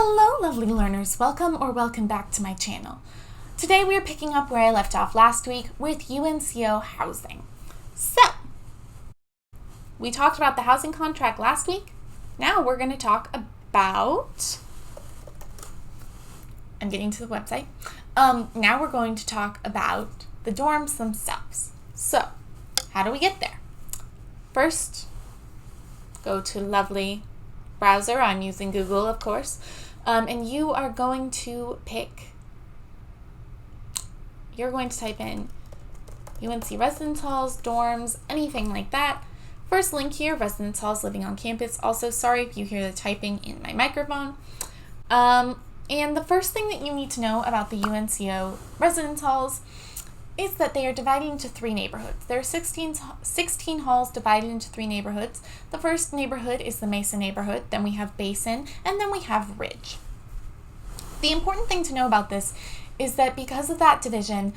Hello lovely learners, welcome back to my channel. Today we are picking up where I left off last week with UNCO housing. So, we talked about the housing contract last week. Now we're going to talk about, I'm getting to the website. Now we're going to talk about the dorms themselves. So, how do we get there? First, go to lovely browser. I'm using Google, of course. And you are going to type in UNC residence halls, dorms, anything like that. First link here, residence halls living on campus. Also, sorry if you hear the typing in my microphone. And the first thing that you need to know about the UNCO residence halls is that they are divided into three neighborhoods. There are 16 halls divided into three neighborhoods. The first neighborhood is the Mesa Neighborhood, then we have Basin, and then we have Ridge. The important thing to know about this is that because of that division,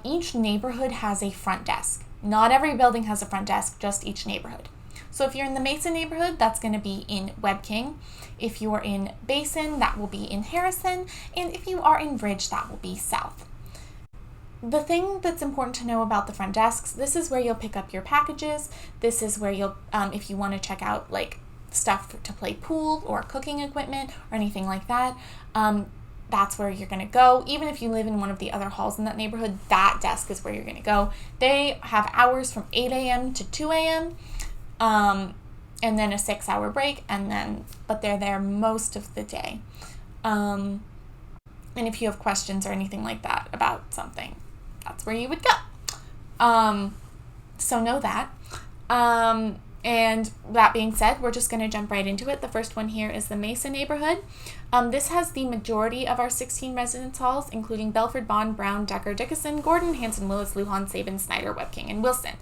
each neighborhood has a front desk. Not every building has a front desk, just each neighborhood. So if you're in the Mesa Neighborhood, that's going to be in Webb King. If you are in Basin, that will be in Harrison. And if you are in Ridge, that will be South. The thing that's important to know about the front desks, this is where you'll pick up your packages. This is where you'll, if you want to check out like stuff to play pool or cooking equipment or anything like that, that's where you're going to go. Even if you live in one of the other halls in that neighborhood, that desk is where you're going to go. They have hours from 8 a.m. to 2 a.m. And then a 6-hour break, but they're there most of the day. And if you have questions or anything like that about something, that's where you would go. So know that. And that being said, we're just going to jump right into it. The first one here is the Mesa Neighborhood. This has the majority of our 16 residence halls, including Belford, Bond, Brown, Decker, Dickinson, Gordon, Hanson, Willis, Lujan, Sabin, Snyder, Webb King, and Wilson.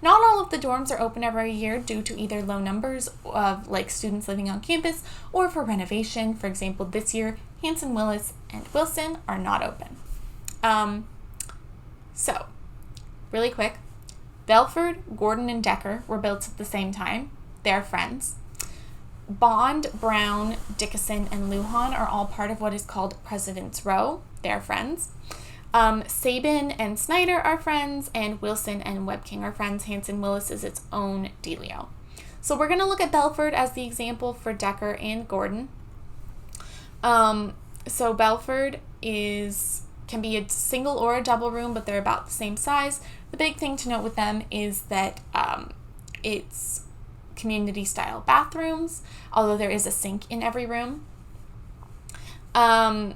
Not all of the dorms are open every year due to either low numbers of students living on campus or for renovation. For example, this year, Hanson, Willis, and Wilson are not open. So, really quick, Belford, Gordon, and Decker were built at the same time. They're friends. Bond, Brown, Dickinson, and Lujan are all part of what is called President's Row. They're friends. Sabin and Snyder are friends, and Wilson and Webb King are friends. Hanson Willis is its own dealio. So we're going to look at Belford as the example for Decker and Gordon. So Belford can be a single or a double room, but they're about the same size. The big thing to note with them is that it's community style bathrooms, although there is a sink in every room. Almost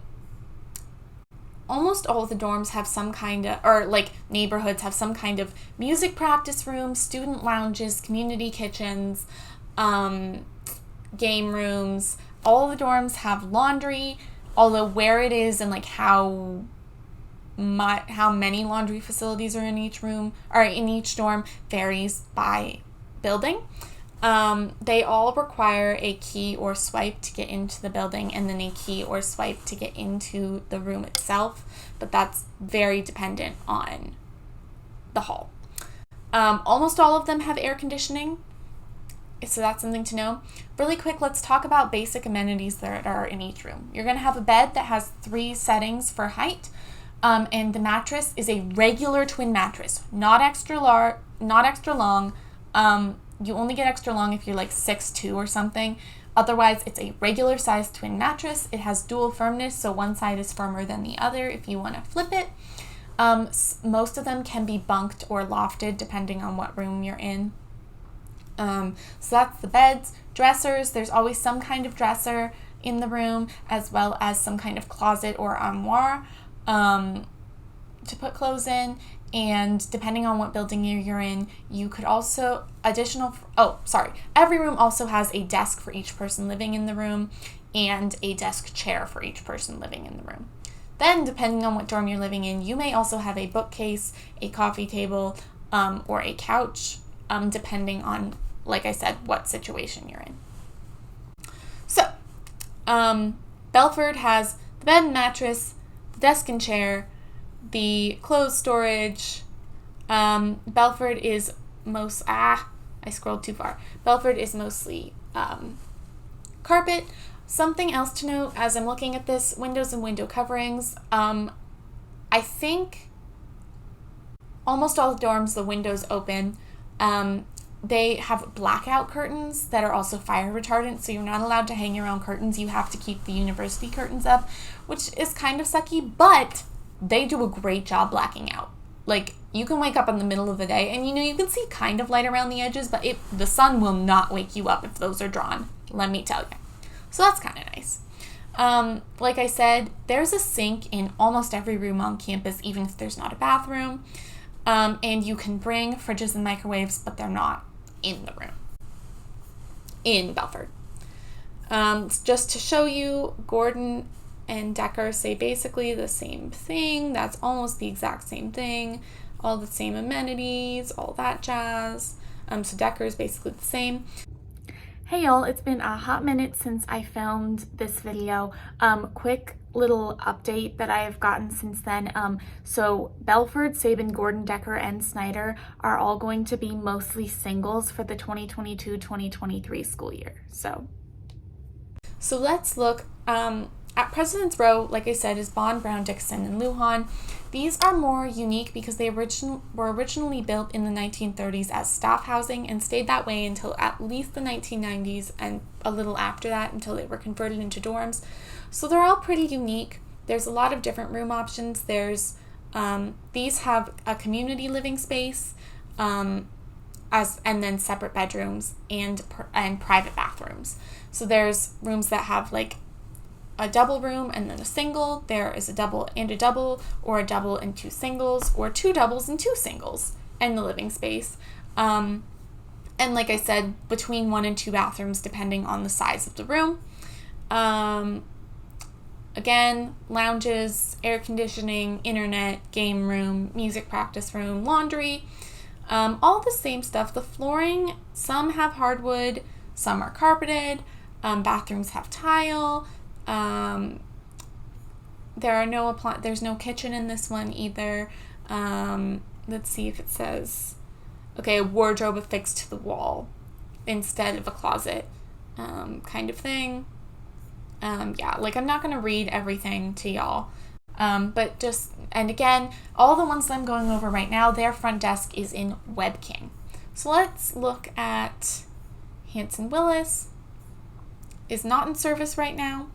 all of the dorms have some kind of, neighborhoods have some kind of music practice rooms, student lounges, community kitchens, game rooms. All of the dorms have laundry, although where it is and how many laundry facilities are in each room or in each dorm varies by building. They all require a key or swipe to get into the building and then a key or swipe to get into the room itself, but that's very dependent on the hall. Almost all of them have air conditioning, so that's something to know. Really quick, let's talk about basic amenities that are in each room. You're going to have a bed that has 3 settings for height. And the mattress is a regular twin mattress, not extra long. You only get extra long if you're 6'2" or something. Otherwise, it's a regular size twin mattress. It has dual firmness, so one side is firmer than the other if you want to flip it. Most of them can be bunked or lofted depending on what room you're in. So that's the beds. Dressers, there's always some kind of dresser in the room, as well as some kind of closet or armoire to put clothes in. And depending on what building you're in, you could also every room also has a desk for each person living in the room and a desk chair for each person living in the room. Then, depending on what dorm you're living in, you may also have a bookcase, a coffee table, or a couch, depending on, like I said, what situation you're in. So, Belford has the bed and mattress, the desk and chair, the clothes storage. Belford is I scrolled too far. Belford is mostly carpet. Something else to note as I'm looking at this, windows and window coverings. I think almost all the dorms, the windows open. They have blackout curtains that are also fire retardant, so you're not allowed to hang your own curtains. You have to keep the university curtains up, which is kind of sucky, but they do a great job blacking out. Like, you can wake up in the middle of the day and you can see kind of light around the edges, but the sun will not wake you up if those are drawn, let me tell you. So that's kind of nice. Like I said, there's a sink in almost every room on campus, even if there's not a bathroom. And you can bring fridges and microwaves, but they're not in the room in Belford. Just to show you, Gordon and Decker say basically the same thing. That's almost the exact same thing. All the same amenities, all that jazz. So Decker is basically the same. Hey y'all, it's been a hot minute since I filmed this video. Quick little update that I have gotten since then. So Belford, Sabin, Gordon, Decker, and Snyder are all going to be mostly singles for the 2022-2023 school year. So let's look at President's Row. Like I said, is Bond, Brown, Dixon, and Lujan. These are more unique because they were originally built in the 1930s as staff housing and stayed that way until at least the 1990s and a little after that until they were converted into dorms. So they're all pretty unique. There's a lot of different room options. There's these have a community living space and then separate bedrooms and private bathrooms. So there's rooms that have like a double room and then a single. There is a double and a double, or a double and two singles, or two doubles and two singles in the living space. And like I said, between 1 and 2 bathrooms depending on the size of the room. Again, lounges, air conditioning, internet, game room, music practice room, laundry, all the same stuff. The flooring, some have hardwood, some are carpeted. Bathrooms have tile. There's no kitchen in this one either. Let's see if it says, okay, a wardrobe affixed to the wall instead of a closet, kind of thing. Yeah, like I'm not going to read everything to y'all. But just, and again, all the ones that I'm going over right now, their front desk is in Web King. So let's look at Hanson Willis. Is not in service right now,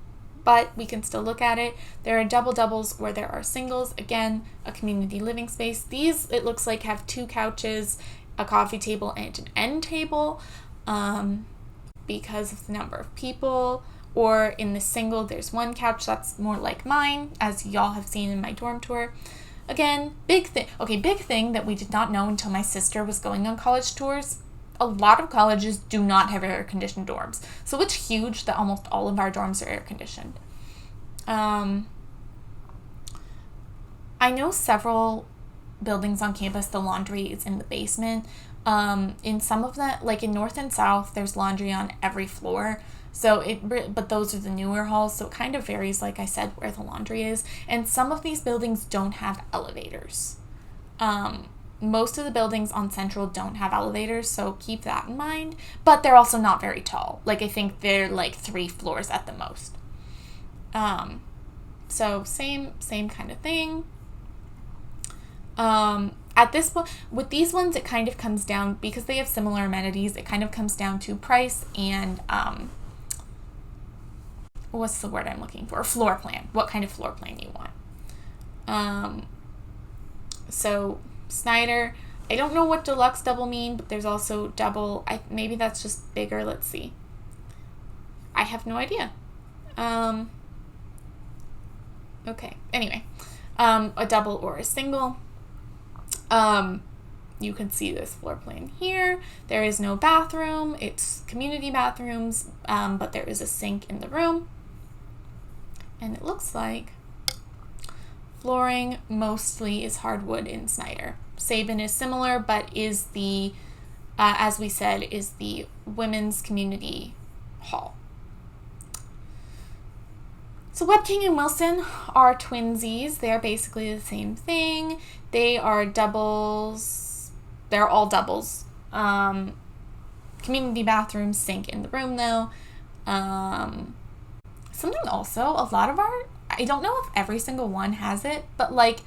but we can still look at it. There are double doubles where there are singles. Again, a community living space. These, it looks like, have 2 couches, a coffee table, and an end table because of the number of people. Or in the single, there's 1 couch. That's more like mine, as y'all have seen in my dorm tour. Again, big thing that we did not know until my sister was going on college tours. A lot of colleges do not have air-conditioned dorms. So it's huge that almost all of our dorms are air-conditioned. I know several buildings on campus, the laundry is in the basement. In some of them, like in North and South, there's laundry on every floor. But those are the newer halls, so it kind of varies, like I said, where the laundry is. And some of these buildings don't have elevators. Most of the buildings on Central don't have elevators, so keep that in mind. But they're also not very tall. Like, I think they're like 3 floors at the most. So same kind of thing. At this point, with these ones, it kind of comes down, because they have similar amenities, it kind of comes down to price and, what's the word I'm looking for? Floor plan. What kind of floor plan you want. So Snyder, I don't know what deluxe double mean, but there's also double. Maybe that's just bigger. Let's see. I have no idea. Okay. Anyway, a double or a single. You can see this floor plan here. There is no bathroom. It's community bathrooms, but there is a sink in the room. And it looks like flooring mostly is hardwood in Snyder. Sabin is similar, but is the, as we said, is the women's community hall. So Web King and Wilson are twinsies. They're basically the same thing. They are doubles. They're all doubles. Community bathroom, sink in the room though. Something also, a lot of I don't know if every single one has it, but like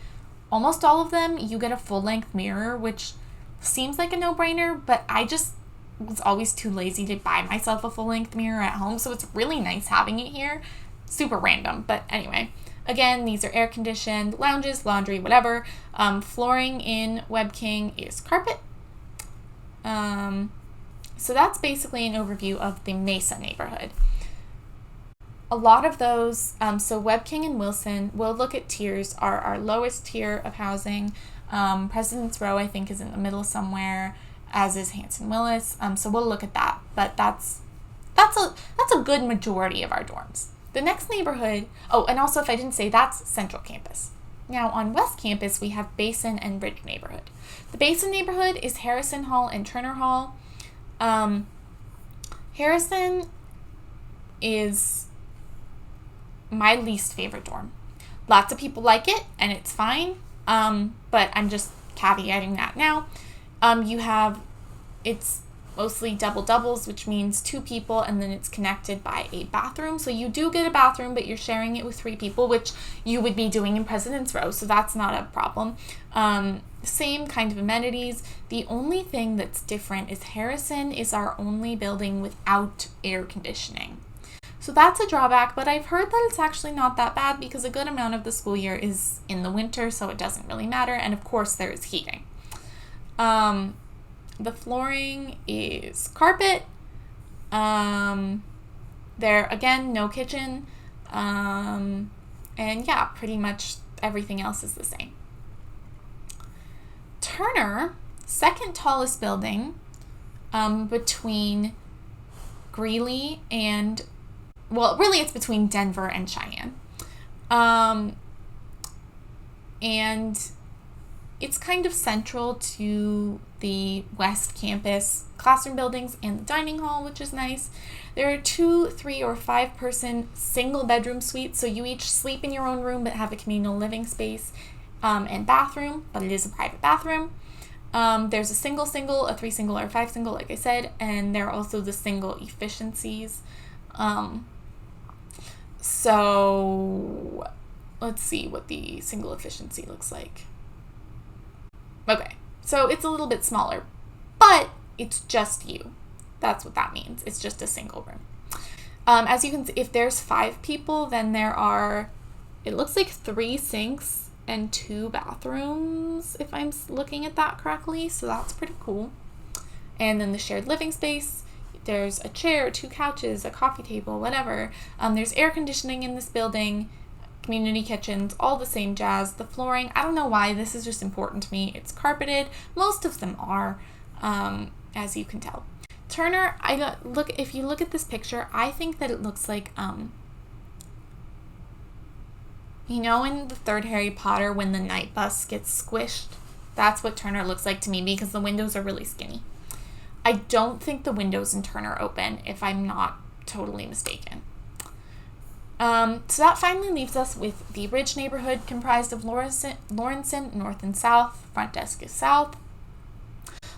almost all of them, you get a full-length mirror, which seems like a no-brainer, but I just was always too lazy to buy myself a full-length mirror at home, so it's really nice having it here. Super random, but anyway. Again, these are air-conditioned, lounges, laundry, whatever. Flooring in Web King is carpet. So that's basically an overview of the Mesa neighborhood. A lot of those, so Web King and Wilson, we'll look at tiers, are our lowest tier of housing. President's Row, I think, is in the middle somewhere, as is Hanson Willis. So we'll look at that, but that's a good majority of our dorms. The next neighborhood, and also if I didn't say, that's Central Campus. Now on West Campus, we have Basin and Ridge neighborhood. The Basin neighborhood is Harrison Hall and Turner Hall. Harrison is my least favorite dorm. Lots of people like it, and it's fine, but I'm just caveating that now. It's mostly doubles, which means 2 people, and then it's connected by a bathroom. So you do get a bathroom, but you're sharing it with 3 people, which you would be doing in President's Row, so that's not a problem. Same kind of amenities. The only thing that's different is Harrison is our only building without air conditioning. So that's a drawback, but I've heard that it's actually not that bad because a good amount of the school year is in the winter, so it doesn't really matter, and of course there is heating. The flooring is carpet. There, again, no kitchen. And yeah, pretty much everything else is the same. Turner, second tallest building, between Greeley and, well, really it's between Denver and Cheyenne. And it's kind of central to the West Campus classroom buildings and the dining hall, which is nice. There are 2, 3, or 5 person single bedroom suites, so you each sleep in your own room but have a communal living space and bathroom, but it is a private bathroom. There's a single, a 3 single, or a 5 single, like I said, and there are also the single efficiencies. So let's see what the single efficiency looks like. Okay, so it's a little bit smaller, but it's just you. That's what that means. It's just a single room. As you can see, if there's 5 people, then there are, it looks like 3 sinks and 2 bathrooms, if I'm looking at that correctly, so that's pretty cool. And then the shared living space, there's a chair, 2 couches, a coffee table, whatever. There's air conditioning in this building, community kitchens, all the same jazz. The flooring, I don't know why, this is just important to me. It's carpeted. Most of them are, as you can tell. Turner, if you look at this picture, I think that it looks like, you know, in the 3rd Harry Potter when the night bus gets squished? That's what Turner looks like to me because the windows are really skinny. I don't think the windows in Turner open, if I'm not totally mistaken. So that finally leaves us with the Ridge neighborhood, comprised of Lawrenson, north and south. Front desk is south.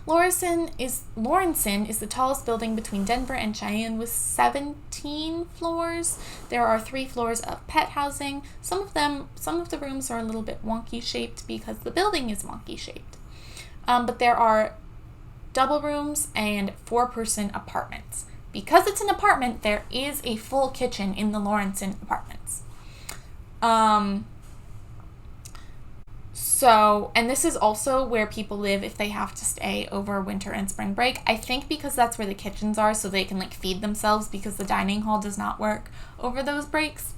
Lawrenson is the tallest building between Denver and Cheyenne with 17 floors. There are 3 floors of pet housing. Some of the rooms are a little bit wonky shaped because the building is wonky shaped. But there are double rooms and 4-person apartments. Because it's an apartment, there is a full kitchen in the Lawrenson apartments. And this is also where people live if they have to stay over winter and spring break. I think because that's where the kitchens are, so they can feed themselves because the dining hall does not work over those breaks.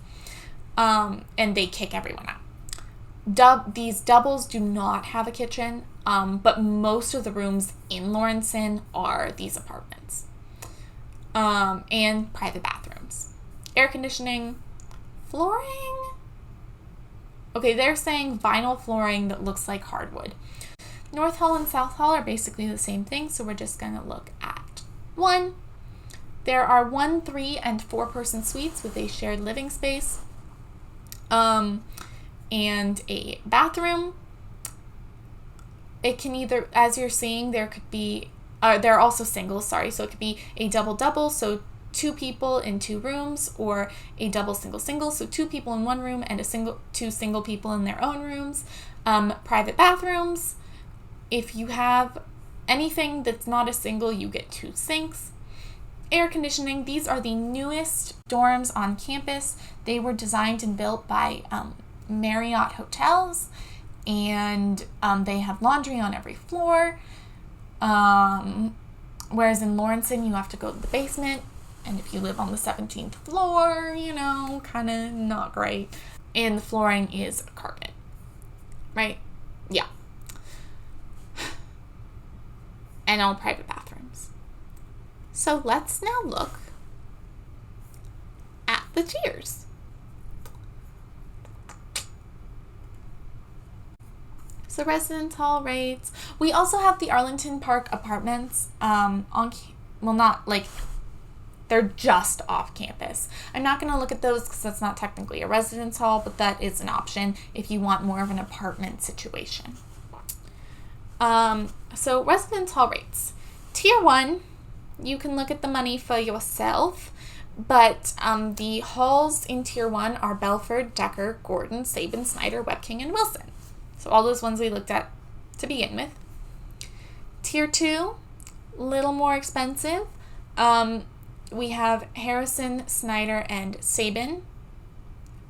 And they kick everyone out. These doubles do not have a kitchen, but most of the rooms in Lawrenson are these apartments. And private bathrooms. Air conditioning, flooring. Okay, they're saying vinyl flooring that looks like hardwood. North Hall and South Hall are basically the same thing, so we're just going to look at one. There are 1, 3, and 4-person suites with a shared living space and a bathroom. It can either, as you're seeing, there are also singles, so it could be a double-double, so 2 people in 2 rooms, or a double single, so 2 people in one room and 2 single people in their own rooms. Private bathrooms. If you have anything that's not a single, you get 2 sinks. Air conditioning. These are the newest dorms on campus. They were designed and built by Marriott Hotels, and they have laundry on every floor. Whereas in Lawrenson, you have to go to the basement, and if you live on the 17th floor, kind of not great. And the flooring is carpet, right? Yeah. And all private bathrooms. So let's now look at the tiers. So residence hall rates. We also have the Arlington Park apartments they're just off campus. I'm not going to look at those because that's not technically a residence hall, but that is an option if you want more of an apartment situation. So residence hall rates. Tier 1, you can look at the money for yourself, but the halls in Tier 1 are Belford, Decker, Gordon, Sabin, Snyder, Webking, and Wilson. So all those ones we looked at to begin with. Tier 2, little more expensive. We have Harrison, Snyder, and Sabin.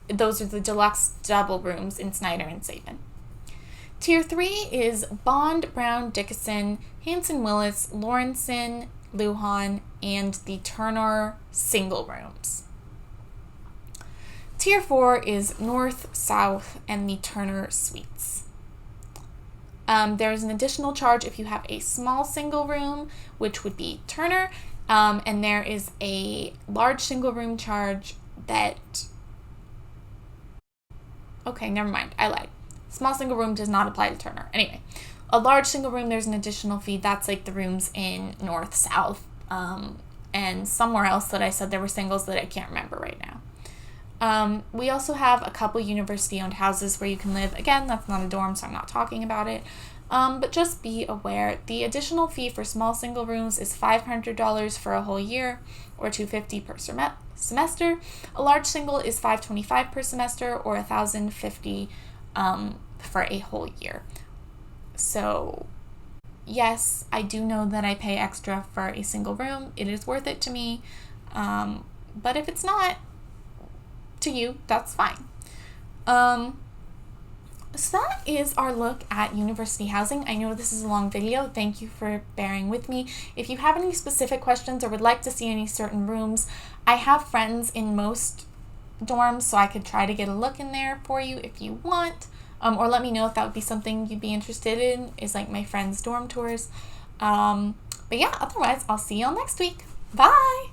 Those are the deluxe double rooms in Snyder and Sabin. Tier 3 is Bond, Brown, Dickinson, Hanson Willis, Lawrenson, Lujan, and the Turner single rooms. Tier 4 is North, South, and the Turner suites. There's an additional charge if you have a small single room, which would be Turner, and there is a large single room charge that... Okay, never mind, I lied. Small single room does not apply to Turner. Anyway, a large single room, there's an additional fee. That's like the rooms in North, South, and somewhere else that I said there were singles that I can't remember right now. We also have a couple university-owned houses where you can live. Again, that's not a dorm, so I'm not talking about it. But just be aware, the additional fee for small single rooms is $500 for a whole year, or $250 per semester. A large single is $525 per semester, or $1,050 for a whole year. So yes, I do know that I pay extra for a single room. It is worth it to me. But if it's not to you, that's fine. So that is our look at university housing. I know this is a long video. Thank you for bearing with me. If you have any specific questions or would like to see any certain rooms, I have friends in most dorms, so I could try to get a look in there for you if you want. Or let me know if that would be something you'd be interested in, is like my friends' dorm tours. But yeah, otherwise, I'll see y'all next week. Bye!